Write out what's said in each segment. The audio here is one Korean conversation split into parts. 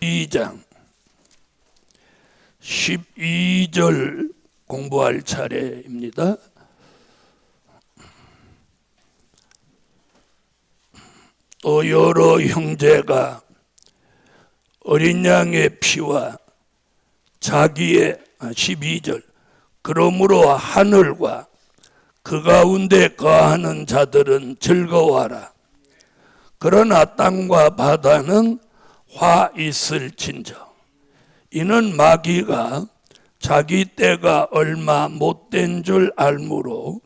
2장 12절 공부할 차례입니다. 또 여러 형제가 어린 양의 피와 자기의 12절 그러므로 하늘과 그 가운데 거하는 자들은 즐거워하라. 그러나 땅과 바다는 화 있을진저. 이는 마귀가 자기 때가 얼마 못된 줄 알므로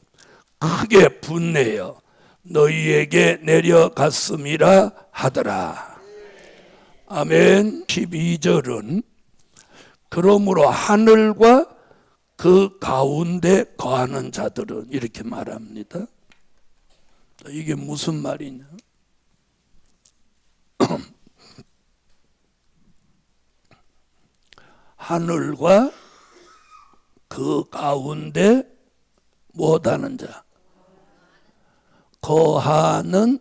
크게 분내어 너희에게 내려갔음이라 하더라. 아멘. 12절은 그러므로 하늘과 그 가운데 거하는 자들은 이렇게 말합니다. 이게 무슨 말이냐? 하늘과 그 가운데 못하는 자, 거하는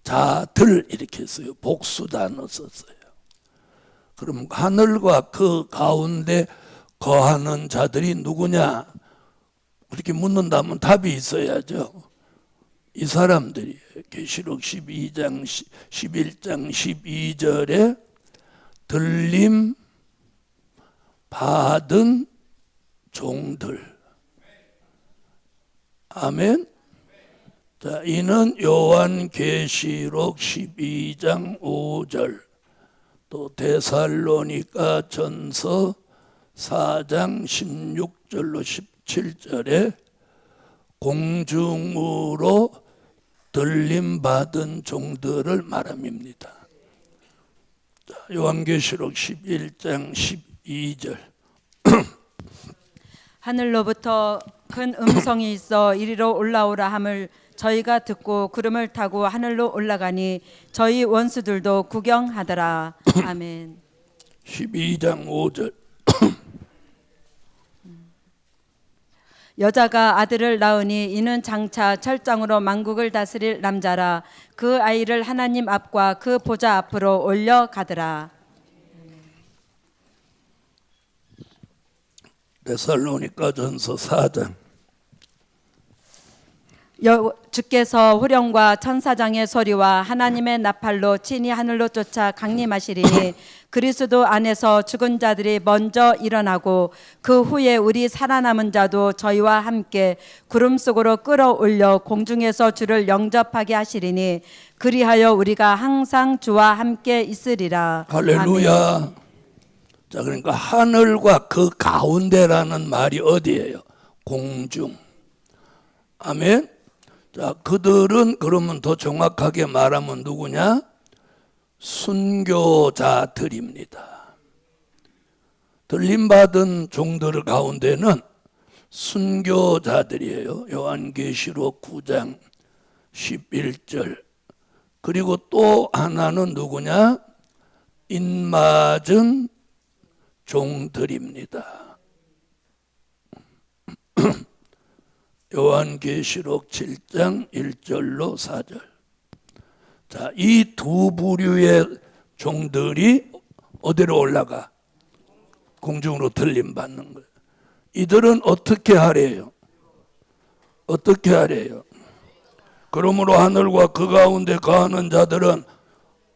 자들 이렇게 했어요. 복수 단어 썼어요. 그럼 하늘과 그 가운데 거하는 자들이 누구냐? 그렇게 묻는다면 답이 있어야죠. 이 사람들이 계시록 12장 11장 12절에 들림 받은 종들. 아멘. 자, 이는 요한계시록 12장 5절, 또 데살로니가 전서 4장 16절로 17절에 공중으로 들림받은 종들을 말함입니다. 자, 요한계시록 11장 12절 하늘로부터 큰 음성이 있어 이리로 올라오라 함을 저희가 듣고 구름을 타고 하늘로 올라가니 저희 원수들도 구경하더라. 아멘. 12장 5절 여자가 아들을 낳으니 이는 장차 철장으로 만국을 다스릴 남자라. 그 아이를 하나님 앞과 그 보좌 앞으로 올려가더라. 데살로니가 전서 4장 주께서 후령과 천사장의 소리와 하나님의 나팔로 친히 하늘로 쫓아 강림하시리니 그리스도 안에서 죽은 자들이 먼저 일어나고 그 후에 우리 살아남은 자도 저희와 함께 구름 속으로 끌어올려 공중에서 주를 영접하게 하시리니 그리하여 우리가 항상 주와 함께 있으리라. 할렐루야. 아멘. 자, 그러니까 하늘과 그 가운데라는 말이 어디예요? 공중. 아멘. 자, 그들은 그러면 더 정확하게 말하면 누구냐? 순교자들입니다. 들림받은 종들 가운데는 순교자들이에요. 요한계시록 9장 11절. 그리고 또 하나는 누구냐? 인맞은 종들입니다. 요한계시록 7장 1절로 4절. 자, 이 두 부류의 종들이 어디로 올라가? 공중으로 들림받는 거예요. 이들은 어떻게 하래요? 어떻게 하래요? 그러므로 하늘과 그 가운데 거하는 자들은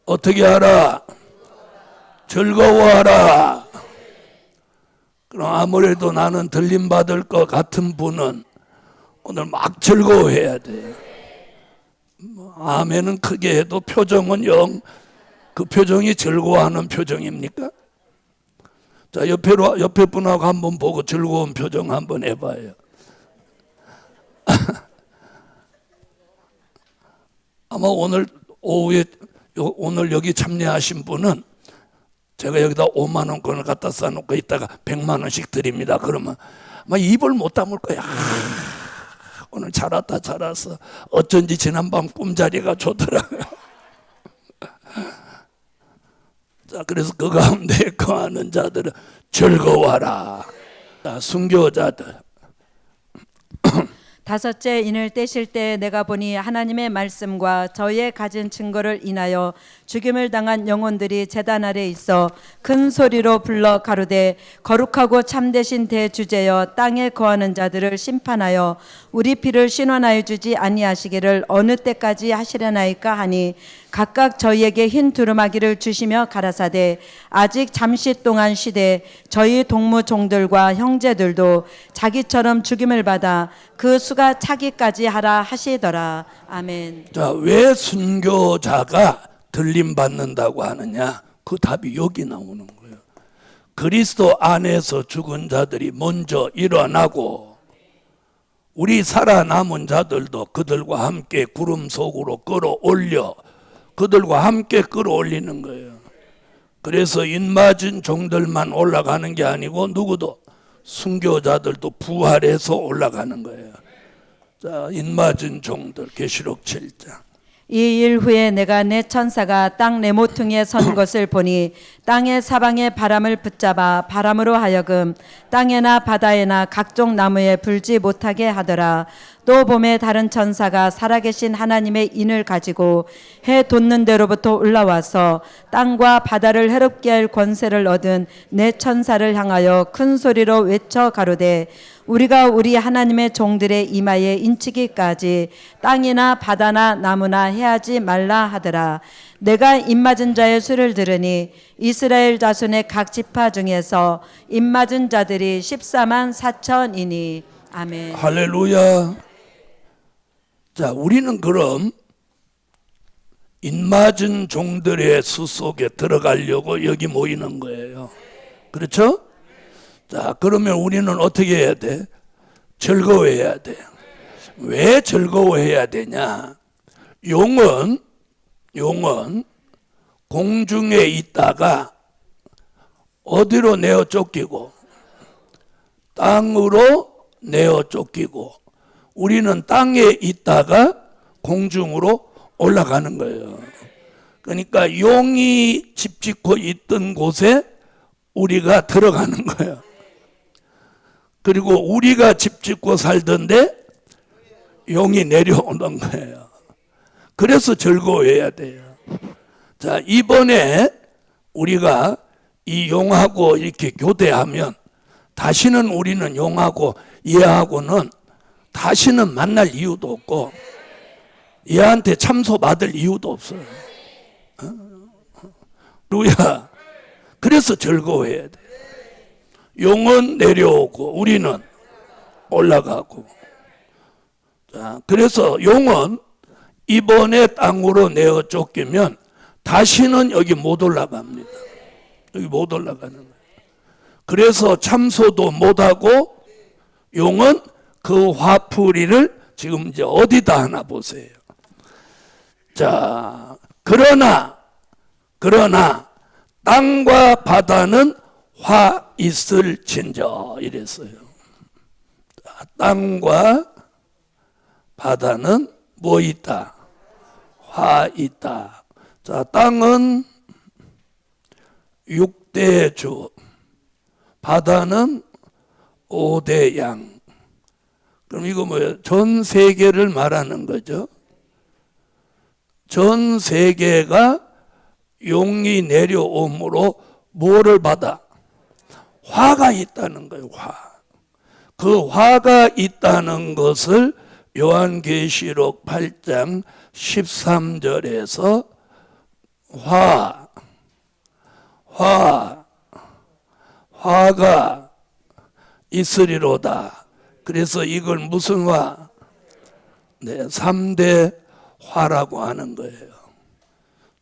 어떻게 하라? 즐거워하라. 그럼 아무래도 나는 들림받을 것 같은 분은 오늘 막 즐거워해야 돼요. 아멘은 크게 해도 표정은 영, 그 표정이 즐거워하는 표정입니까? 자, 옆에 분하고 한번 보고 즐거운 표정 한번 해봐요. 아마 오늘 오후에 오늘 여기 참여하신 분은 제가 여기다 5만 원권을 갖다 쌓아놓고 있다가 100만 원씩 드립니다. 그러면 막 입을 못 다물 거야. 오늘 잘 왔다 잘 왔어. 어쩐지 지난밤 꿈자리가 좋더라고요. 자, 그래서 그 가운데 거하는 자들은 즐거워하라. 자, 순교자들 다섯째 인을 떼실 때 내가 보니 하나님의 말씀과 저희의 가진 증거를 인하여 죽임을 당한 영혼들이 제단 아래 있어 큰 소리로 불러 가로되 거룩하고 참되신 대주제여 땅에 거하는 자들을 심판하여 우리 피를 신원하여 주지 아니하시기를 어느 때까지 하시려나이까 하니 각각 저희에게 흰 두루마기를 주시며 가라사대 아직 잠시 동안 쉬되 저희 동무종들과 형제들도 자기처럼 죽임을 받아 그 수가 차기까지 하라 하시더라. 아멘. 자, 왜 순교자가 들림 받는다고 하느냐? 그 답이 여기 나오는 거예요. 그리스도 안에서 죽은 자들이 먼저 일어나고 우리 살아남은 자들도 그들과 함께 구름 속으로 끌어올려 그들과 함께 끌어올리는 거예요. 그래서 인맞은 종들만 올라가는 게 아니고 누구도 순교자들도 부활해서 올라가는 거예요. 자, 인맞은 종들 계시록 7장. 이 일 후에 내가 내 천사가 땅 네 모퉁이에 선 것을 보니 땅의 사방에 바람을 붙잡아 바람으로 하여금 땅에나 바다에나 각종 나무에 불지 못하게 하더라. 또 봄에 다른 천사가 살아계신 하나님의 인을 가지고 해 돋는 데로부터 올라와서 땅과 바다를 해롭게 할 권세를 얻은 내 천사를 향하여 큰 소리로 외쳐 가로되 우리가 우리 하나님의 종들의 이마에 인치기까지 땅이나 바다나 나무나 해하지 말라 하더라. 내가 입맞은 자의 수를 들으니 이스라엘 자손의 각 지파 중에서 입맞은 자들이 14만 4천이니. 아멘. 할렐루야. 자, 우리는 그럼 인맞은 종들의 수 속에 들어가려고 여기 모이는 거예요. 그렇죠? 자, 그러면 우리는 어떻게 해야 돼? 즐거워해야 돼. 왜 즐거워해야 되냐? 용은 공중에 있다가 어디로 내어 쫓기고 땅으로 내어 쫓기고 우리는 땅에 있다가 공중으로 올라가는 거예요. 그러니까 용이 집 짓고 있던 곳에 우리가 들어가는 거예요. 그리고 우리가 집 짓고 살던데 용이 내려오는 거예요. 그래서 즐거워해야 돼요. 자, 이번에 우리가 이 용하고 이렇게 교대하면 다시는 우리는 용하고 얘하고는 다시는 만날 이유도 없고 얘한테 참소 받을 이유도 없어요. 루야. 그래서 즐거워해야 돼. 용은 내려오고 우리는 올라가고. 자, 그래서 용은 이번에 땅으로 내어 쫓기면 다시는 여기 못 올라갑니다. 여기 못 올라가는 거예요. 그래서 참소도 못하고 용은 그 화풀이를 지금 이제 어디다 하나 보세요. 자, 그러나 땅과 바다는 화 있을진저 이랬어요. 땅과 바다는 뭐 있다? 화 있다. 자, 땅은 6대 주, 바다는 5대 양. 그럼 이거 뭐예요? 전 세계를 말하는 거죠. 전 세계가 용이 내려옴으로 뭐를 받아? 화가 있다는 거예요. 화. 그 화가 있다는 것을 요한계시록 8장 13절에서 화가 있으리로다. 그래서 이걸 무슨 화? 네, 3대 화라고 하는 거예요.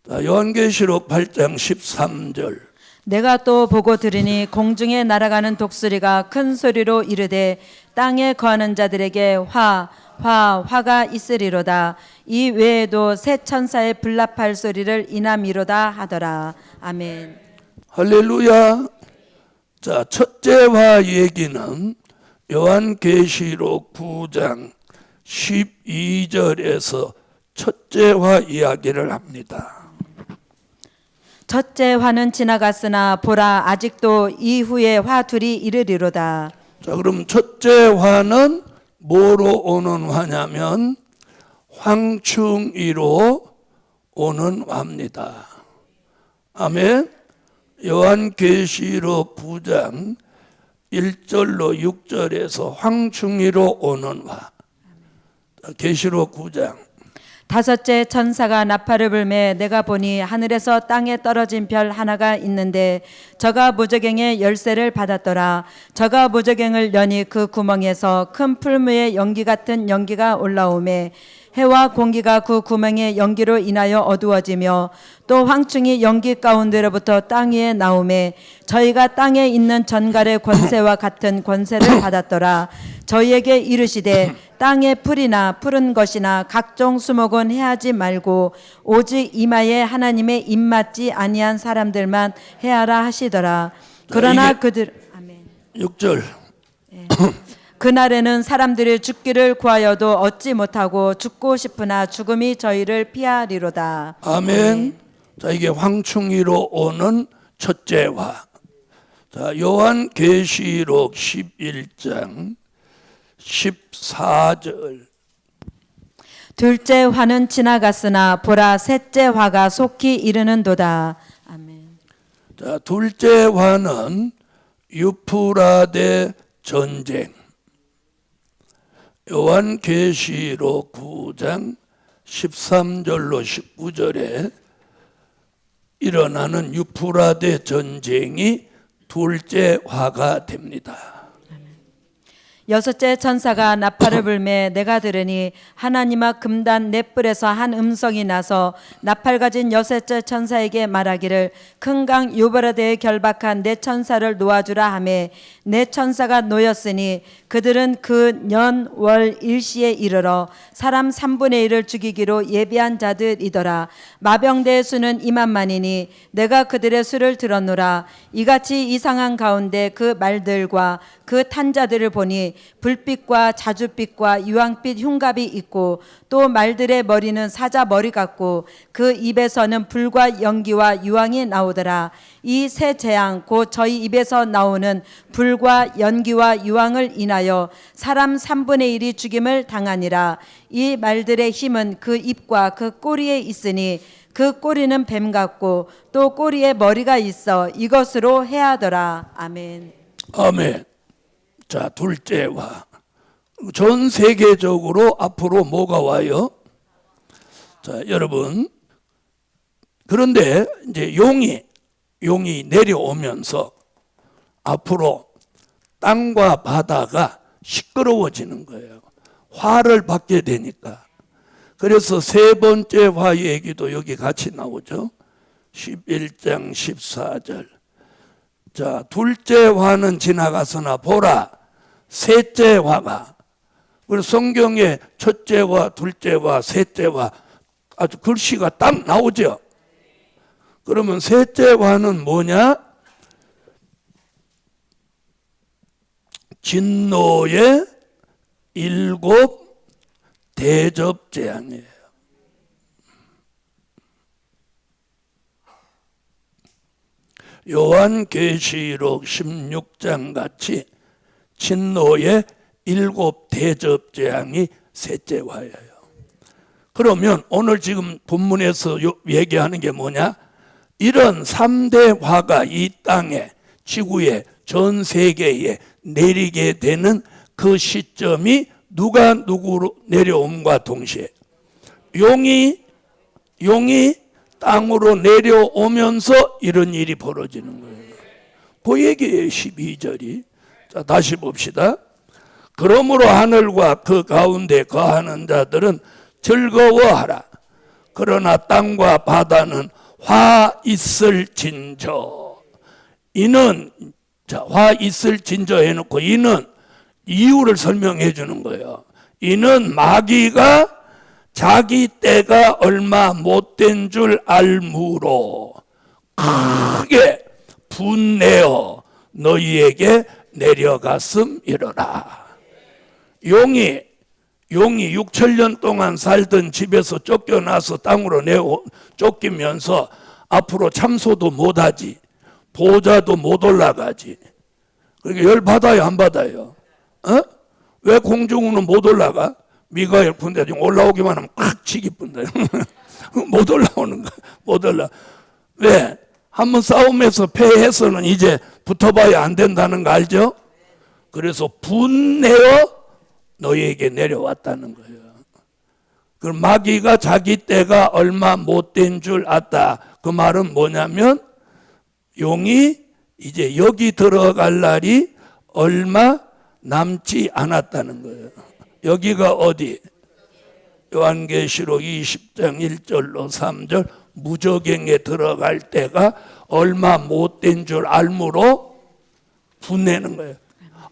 자, 요한계시록 8장 13절. 내가 또 보고 들으니 공중에 날아가는 독수리가 큰 소리로 이르되 땅에 거하는 자들에게 화가 있으리로다. 이 외에도 새 천사의 불납할 소리를 이남이로다 하더라. 아멘. 할렐루야. 자, 첫째 화 얘기는 요한계시록 9장 12절에서 첫째 화 이야기를 합니다. 첫째 화는 지나갔으나 보라 아직도 이후에 화 둘이 이르리로다. 자, 그럼 첫째 화는 뭐로 오는 화냐면 황충이로 오는 화입니다. 아멘. 요한계시록 9장 1절로 6절에서 황충이로 오는 화. 계시록 9장. 다섯째 천사가 나팔을 불매 내가 보니 하늘에서 땅에 떨어진 별 하나가 있는데 저가 무저갱의 열쇠를 받았더라. 저가 무저갱을 여니 그 구멍에서 큰 풀무의 연기 같은 연기가 올라오매 해와 공기가 그 구멍의 연기로 인하여 어두워지며 또 황충이 연기 가운데로부터 땅 위에 나오매 저희가 땅에 있는 전갈의 권세와 같은 권세를 받았더라. 저희에게 이르시되 땅의 풀이나 푸른 것이나 각종 수목은 해하지 말고 오직 이마에 하나님의 입맞지 아니한 사람들만 해하라 하시더라. 그러나 그들 아멘. 6절. 그날에는 사람들이 죽기를 구하여도 얻지 못하고 죽고 싶으나 죽음이 저희를 피하리로다. 아멘. 자, 이게 황충이로 오는 첫째 화. 자, 요한계시록 11장 14절. 둘째 화는 지나갔으나 보라 셋째 화가 속히 이르는도다. 아멘. 자, 둘째 화는 유프라데 전쟁. 요한계시록 9장 13절로 19절에 일어나는 유프라데 전쟁이 둘째 화가 됩니다. 여섯째 천사가 나팔을 불매 내가 들으니 하나님 앞 금단 넷불에서 한 음성이 나서 나팔 가진 여섯째 천사에게 말하기를 큰 강 유브라데에 결박한 네 천사를 놓아주라 하매 네 천사가 놓였으니 그들은 그 년 월 일시에 이르러 사람 3분의 1을 죽이기로 예비한 자들이더라. 마병대의 수는 2만만이니 내가 그들의 수를 들었노라. 이같이 이상한 가운데 그 말들과 그 탄자들을 보니 불빛과 자줏빛과 유황빛 흉갑이 있고 또 말들의 머리는 사자 머리 같고 그 입에서는 불과 연기와 유황이 나오더라. 이 세 재앙 곧 저희 입에서 나오는 불과 연기와 유황을 인하여 사람 3분의 1이 죽임을 당하니라. 이 말들의 힘은 그 입과 그 꼬리에 있으니 그 꼬리는 뱀 같고 또 꼬리에 머리가 있어 이것으로 해하더라. 아멘. 아멘. 자, 둘째 화. 전 세계적으로 앞으로 뭐가 와요? 자, 여러분. 그런데 이제 용이 내려오면서 앞으로 땅과 바다가 시끄러워지는 거예요. 화를 받게 되니까. 그래서 세 번째 화 얘기도 여기 같이 나오죠. 11장 14절. 자, 둘째 화는 지나갔으나 보라 셋째 화가. 그리고 성경에 첫째 화, 둘째 화, 셋째 화 아주 글씨가 딱 나오죠. 그러면 셋째 화는 뭐냐? 진노의 7 대접 재앙이에요. 요한계시록 16장 같이 진노의 7 대접 재앙이 셋째 화예요. 그러면 오늘 지금 본문에서 얘기하는 게 뭐냐? 이런 3대 화가 이 땅에, 지구에, 전 세계에 내리게 되는 그 시점이 누가 누구로 내려옴과 동시에 용이 땅으로 내려오면서 이런 일이 벌어지는 거예요. 그 얘기예요. 12절이. 자, 다시 봅시다. 그러므로 하늘과 그 가운데 거하는 자들은 즐거워하라. 그러나 땅과 바다는 화 있을 진저. 이는 화 있을 진저 해놓고 이는 이유를 설명해 주는 거예요. 이는 마귀가 자기 때가 얼마 못된 줄 알므로 크게 분내어 너희에게 내려갔음이로라. 용이 6,000년 동안 살던 집에서 쫓겨나서 땅으로 쫓기면서 앞으로 참소도 못하지, 보좌도 못 올라가지. 그러니까 열 받아요, 안 받아요? 왜 공중으로는 못 올라가? 미가엘 군대 중 올라오기만 하면 콱 치기 뿐다. 못 올라오는 거야. 못 올라. 왜? 한번 싸움에서 패해서는 이제 붙어봐야 안 된다는 거 알죠? 그래서 분내어 너희에게 내려왔다는 거예요. 그럼 마귀가 자기 때가 얼마 못된 줄 알았다. 그 말은 뭐냐면 용이 이제 여기 들어갈 날이 얼마 남지 않았다는 거예요. 여기가 어디? 요한계시록 20장 1절로 3절 무저갱에 들어갈 때가 얼마 못된 줄 알므로 분내는 거예요.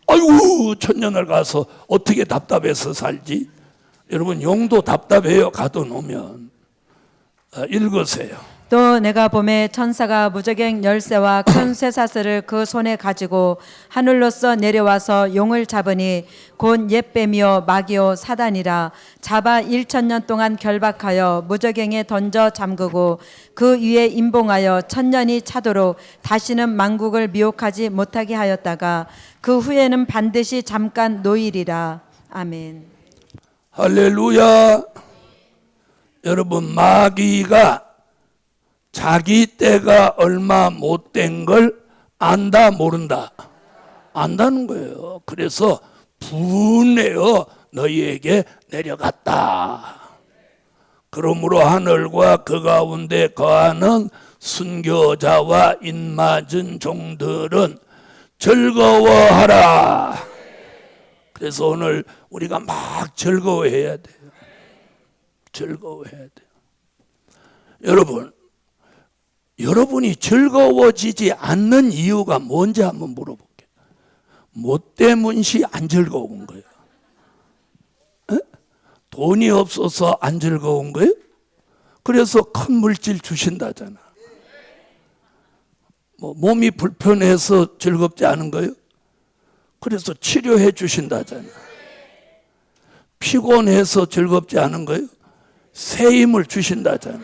아이고 천년을 가서 어떻게 답답해서 살지? 여러분 용도 답답해요. 가둬놓으면. 읽으세요. 또 내가 보매 천사가 무저갱 열쇠와 큰 쇠사슬을 그 손에 가지고 하늘로서 내려와서 용을 잡으니 곧 옛뱀이요 마귀요 사단이라. 잡아 1000년 동안 결박하여 무저갱에 던져 잠그고 그 위에 임봉하여 1000년이 차도록 다시는 만국을 미혹하지 못하게 하였다가 그 후에는 반드시 잠깐 노일이라. 아멘. 할렐루야. 여러분 마귀가 자기 때가 얼마 못된 걸 안다 모른다? 안다는 거예요. 그래서 분내어 너희에게 내려갔다. 그러므로 하늘과 그 가운데 거하는 순교자와 인맞은 종들은 즐거워하라. 그래서 오늘 우리가 막 즐거워해야 돼요. 즐거워해야 돼요. 여러분이 즐거워지지 않는 이유가 뭔지 한번 물어볼게요. 뭐 때문이 안 즐거운 거예요? 에? 돈이 없어서 안 즐거운 거예요? 그래서 큰 물질 주신다잖아. 뭐 몸이 불편해서 즐겁지 않은 거예요? 그래서 치료해 주신다잖아. 피곤해서 즐겁지 않은 거예요? 새 힘을 주신다잖아.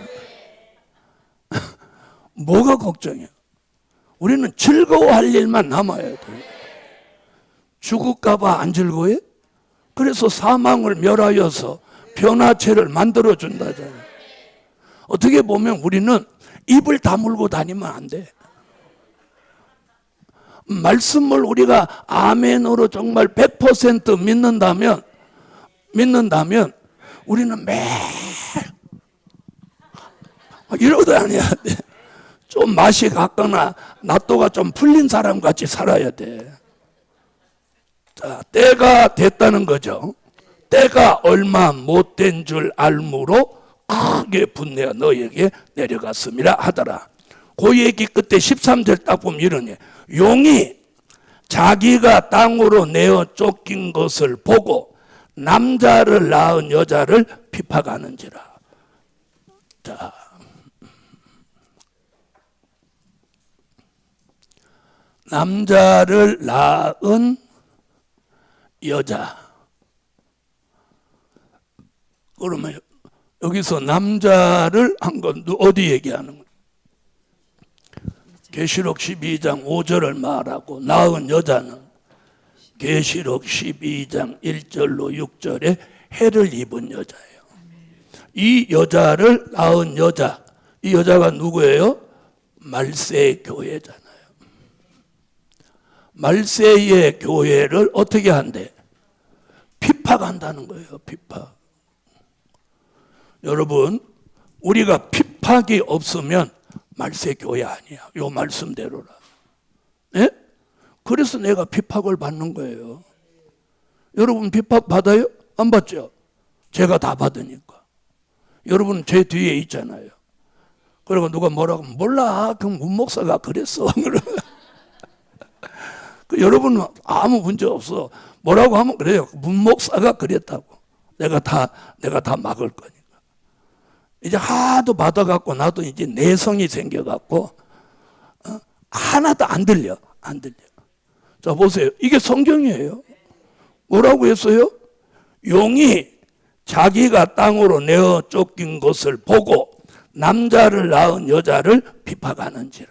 뭐가 걱정이야? 우리는 즐거워할 일만 남아야 돼. 죽을까 봐 안 즐거워해? 그래서 사망을 멸하여서 변화체를 만들어 준다잖아. 어떻게 보면 우리는 입을 다물고 다니면 안 돼. 말씀을 우리가 아멘으로 정말 100% 믿는다면 우리는 매일 이러고 다녀야 돼. 좀 맛이 갔거나 낫도가 좀 풀린 사람 같이 살아야 돼. 자, 때가 됐다는 거죠. 때가 얼마 못된 줄 알므로 크게 분내어 너에게 내려갔음이라 하더라. 그 얘기 끝에 13절 딱 보면 이러니 용이 자기가 땅으로 내어 쫓긴 것을 보고 남자를 낳은 여자를 핍박하는지라. 자, 남자를 낳은 여자. 그러면 여기서 남자를 한 건 어디 얘기하는 거예요? 계시록 12장 5절을 말하고 낳은 여자는 계시록 12장 1절로 6절에 해를 입은 여자예요. 이 여자를 낳은 여자, 이 여자가 누구예요? 말세 교회잖아요. 말세의 교회를 어떻게 한대? 핍박한다는 거예요. 핍박. 여러분, 우리가 핍박이 없으면 말세 교회 아니야. 요 말씀대로라. 예? 그래서 내가 핍박을 받는 거예요. 여러분 핍박 받아요? 안 받죠? 제가 다 받으니까. 여러분 제 뒤에 있잖아요. 그리고 누가 뭐라고 하면 몰라. 그 문목사가 그랬어. 그 여러분은 아무 문제 없어. 뭐라고 하면 그래요. 문목사가 그랬다고. 내가 다 막을 거니까. 이제 하도 받아갖고 나도 이제 내성이 생겨갖고 하나도 안 들려. 자 보세요. 이게 성경이에요. 뭐라고 했어요? 용이 자기가 땅으로 내어 쫓긴 것을 보고 남자를 낳은 여자를 핍박하는지라.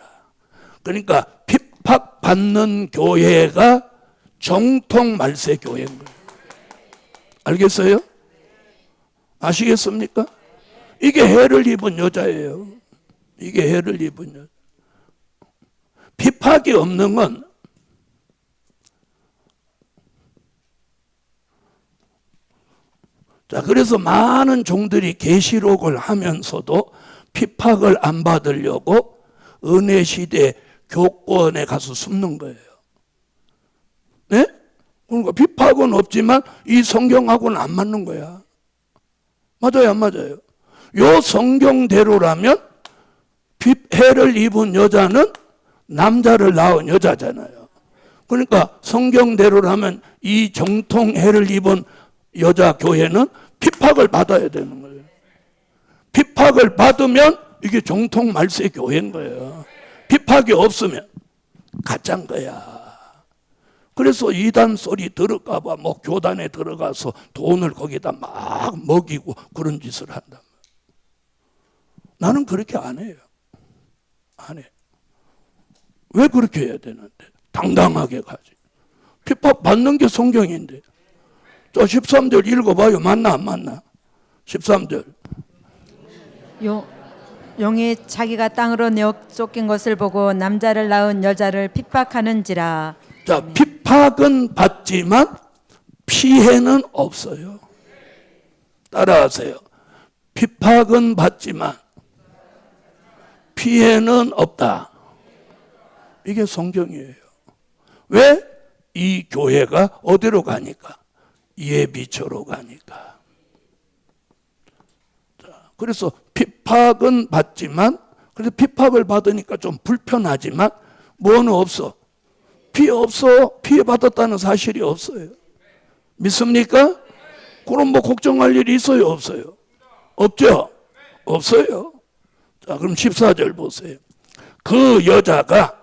그러니까 핍박받는 교회가 정통 말세 교회인 거예요. 알겠어요? 아시겠습니까? 이게 해를 입은 여자예요. 이게 해를 입은 여자. 핍박이 없는 건 자, 그래서 많은 종들이 계시록을 하면서도 핍박을 안 받으려고 은혜 시대 교권에 가서 숨는 거예요. 네? 그러니까 핍박은 없지만 이 성경하고는 안 맞는 거야. 맞아요, 안 맞아요? 요 성경대로라면 해를 입은 여자는 남자를 낳은 여자잖아요. 그러니까 성경대로라면 이 정통 해를 입은 여자 교회는 핍박을 받아야 되는 거예요. 핍박을 받으면 이게 정통 말세 교회인 거예요. 핍박이 없으면 가짜인 거야. 그래서 이단 소리 들을까 봐 뭐 교단에 들어가서 돈을 거기다 막 먹이고 그런 짓을 한다. 나는 그렇게 안 해요. 안 해. 왜 그렇게 해야 되는데? 당당하게 가지. 핍박 받는 게 성경인데. 저 13절 읽어봐요. 맞나 안 맞나? 13절. 용이 자기가 땅으로 내어 쫓긴 것을 보고 남자를 낳은 여자를 핍박하는지라. 자, 핍박은 받지만 피해는 없어요. 따라하세요. 핍박은 받지만 피해는 없다. 이게 성경이에요. 왜? 이 교회가 어디로 가니까? 예비처로 가니까. 자, 그래서 핍박은 받지만, 그래서 핍박을 받으니까 좀 불편하지만 뭐는 없어? 피해 없어. 피해 받았다는 사실이 없어요. 믿습니까? 그럼 뭐 걱정할 일이 있어요, 없어요? 없죠? 없어요. 자, 그럼 14절 보세요. 그 여자가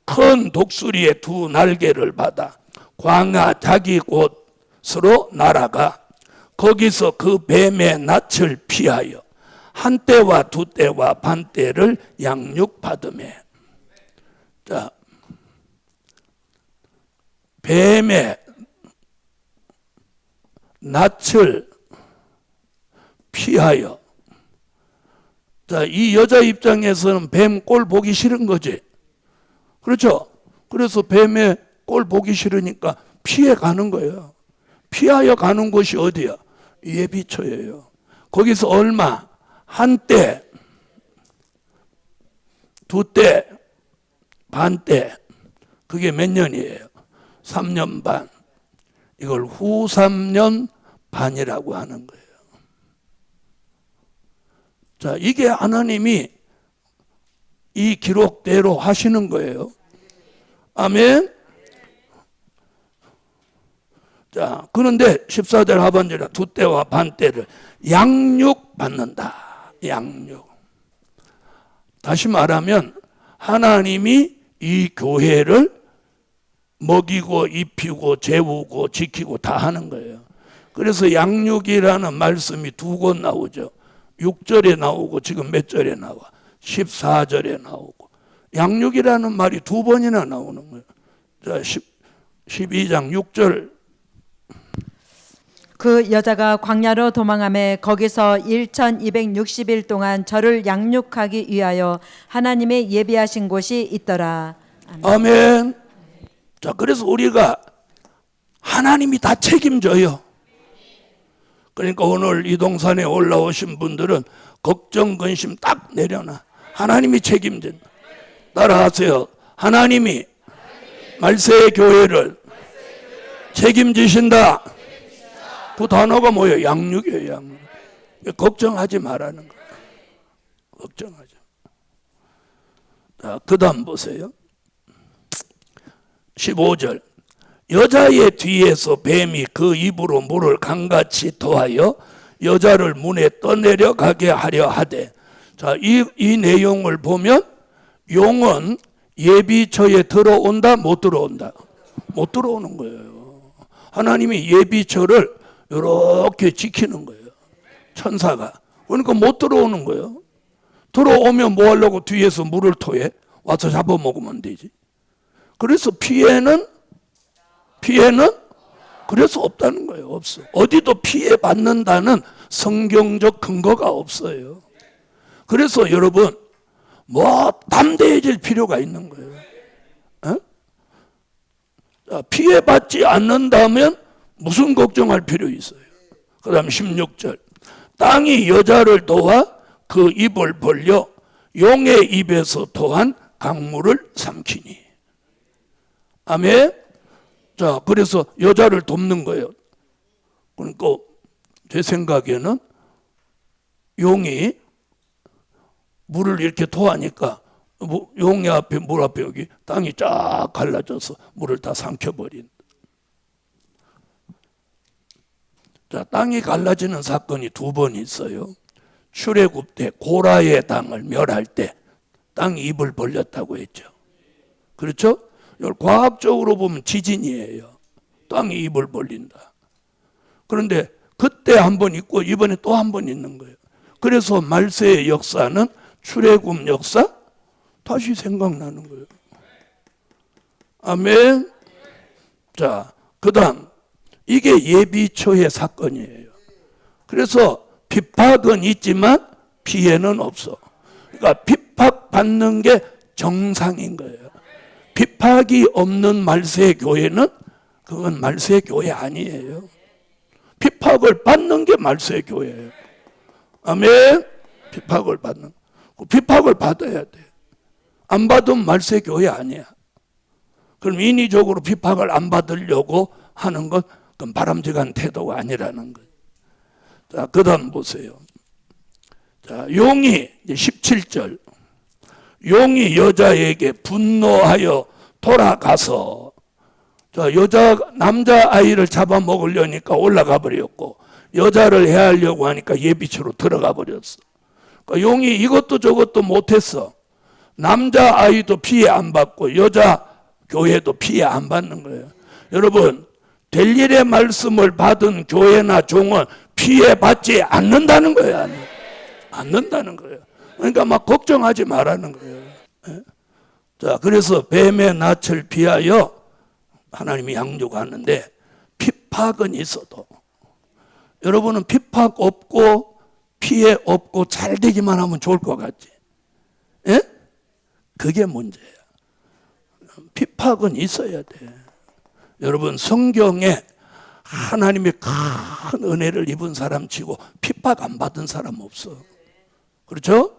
큰 독수리의 두 날개를 받아 광야 자기 곳으로 날아가 거기서 그 뱀의 낯을 피하여 한 때와 두 때와 반 때를 양육받으며. 자, 뱀의 낯을 피하여. 자, 이 여자 입장에서는 뱀 꼴 보기 싫은 거지. 그렇죠? 그래서 뱀의 꼴 보기 싫으니까 피해 가는 거예요. 피하여 가는 곳이 어디야? 예비처예요. 거기서 얼마? 한 때, 두 때, 반 때. 그게 몇 년이에요? 3년 반. 이걸 후 3년 반이라고 하는 거예요. 자, 이게 하나님이 이 기록대로 하시는 거예요. 아멘. 자, 그런데 14절 하반절에 두 때와 반 때를 양육받는다. 양육. 다시 말하면 하나님이 이 교회를 먹이고 입히고 재우고 지키고 다 하는 거예요. 그래서 양육이라는 말씀이 두 권 나오죠. 6절에 나오고 지금 몇 절에 나와? 14절에 나오고. 양육이라는 말이 두 번이나 나오는 거예요. 자, 12장 6절. 그 여자가 광야로 도망하며 거기서 1260일 동안 저를 양육하기 위하여 하나님의 예비하신 곳이 있더라. 아멘. 자, 그래서 우리가 하나님이 다 책임져요. 그러니까 오늘 이 동산에 올라오신 분들은 걱정, 근심 딱 내려놔. 하나님이 책임진다. 따라하세요. 하나님이 말세의 교회를 책임지신다. 그 단어가 뭐예요? 양육이에요. 양육. 걱정하지 말라는 거예요. 걱정하지. 자, 그 다음 보세요. 15절. 여자의 뒤에서 뱀이 그 입으로 물을 강같이 토하여 여자를 문에 떠내려 가게 하려 하되. 자, 이 내용을 보면 용은 예비처에 들어온다, 못 들어온다? 못 들어오는 거예요. 하나님이 예비처를 이렇게 지키는 거예요. 천사가. 그러니까 못 들어오는 거예요. 들어오면 뭐 하려고 뒤에서 물을 토해? 와서 잡아먹으면 되지. 그래서 피해는 그래서 없다는 거예요. 없어. 어디도 피해받는다는 성경적 근거가 없어요. 그래서 여러분 담대해질 필요가 있는 거예요. 자, 피해받지 않는다면 무슨 걱정할 필요 있어요? 그 다음 16절. 땅이 여자를 도와 그 입을 벌려 용의 입에서 토한 강물을 삼키니. 아멘. 자, 그래서 여자를 돕는 거예요. 그러니까 제 생각에는 용이 물을 이렇게 토하니까 용의 앞에 물 앞에 여기 땅이 쫙 갈라져서 물을 다 삼켜버린. 자, 땅이 갈라지는 사건이 두 번 있어요. 출애굽 때 고라의 땅을 멸할 때 땅이 입을 벌렸다고 했죠. 그렇죠? 이걸 과학적으로 보면 지진이에요. 땅이 입을 벌린다. 그런데 그때 한 번 있고 이번에 또 한 번 있는 거예요. 그래서 말세의 역사는 출애굽 역사 다시 생각나는 거예요. 아멘. 자, 그다음 이게 예비초의 사건이에요. 그래서 핍박은 있지만 피해는 없어. 그러니까 핍박받는 게 정상인 거예요. 핍박이 없는 말세 교회는 그건 말세 교회 아니에요. 핍박을 받는 게 말세 교회예요. 아멘. 핍박을 받는. 핍박을 받아야 돼. 안 받으면 말세 교회 아니야. 그럼 인위적으로 핍박을 안 받으려고 하는 건 그건 바람직한 태도가 아니라는 거예요. 자, 그 다음 보세요. 자, 용이 17절. 용이 여자에게 분노하여 돌아가서 남자 아이를 잡아먹으려니까 올라가 버렸고 여자를 해하려고 하니까 예비치로 들어가 버렸어. 그러니까 용이 이것도 저것도 못했어. 남자 아이도 피해 안 받고 여자 교회도 피해 안 받는 거예요. 여러분, 될 일의 말씀을 받은 교회나 종은 피해 받지 않는다는 거예요. 않는다는 거예요. 그러니까 막 걱정하지 말라는 거예요. 자, 그래서 뱀의 낯을 피하여 하나님이 양육하는데 핍박은 있어도 여러분은 핍박 없고 피해 없고 잘 되기만 하면 좋을 것 같지? 예? 그게 문제예요. 핍박은 있어야 돼. 여러분, 성경에 하나님의 큰 은혜를 입은 사람 치고 핍박 안 받은 사람 없어. 그렇죠?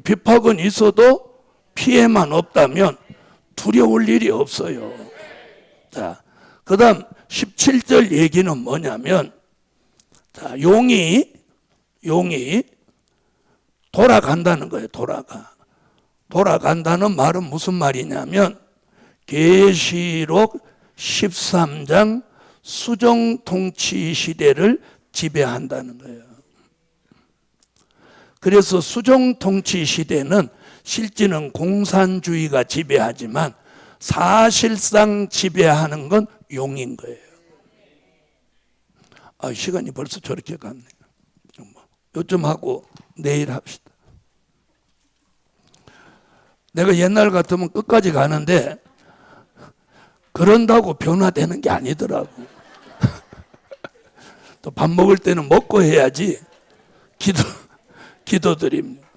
핍박은 있어도 피해만 없다면 두려울 일이 없어요. 자, 그 다음 17절 얘기는 뭐냐면, 자, 용이 돌아간다는 거예요. 돌아간다는 말은 무슨 말이냐면, 계시록 13장 수정통치 시대를 지배한다는 거예요. 그래서 수정통치 시대는 실제는 공산주의가 지배하지만 사실상 지배하는 건 용인 거예요. 아, 시간이 벌써 저렇게 갔네. 요점 하고 내일 합시다. 내가 옛날 같으면 끝까지 가는데 그런다고 변화되는 게 아니더라고. 또 밥 먹을 때는 먹고 해야지. 기도드립니다.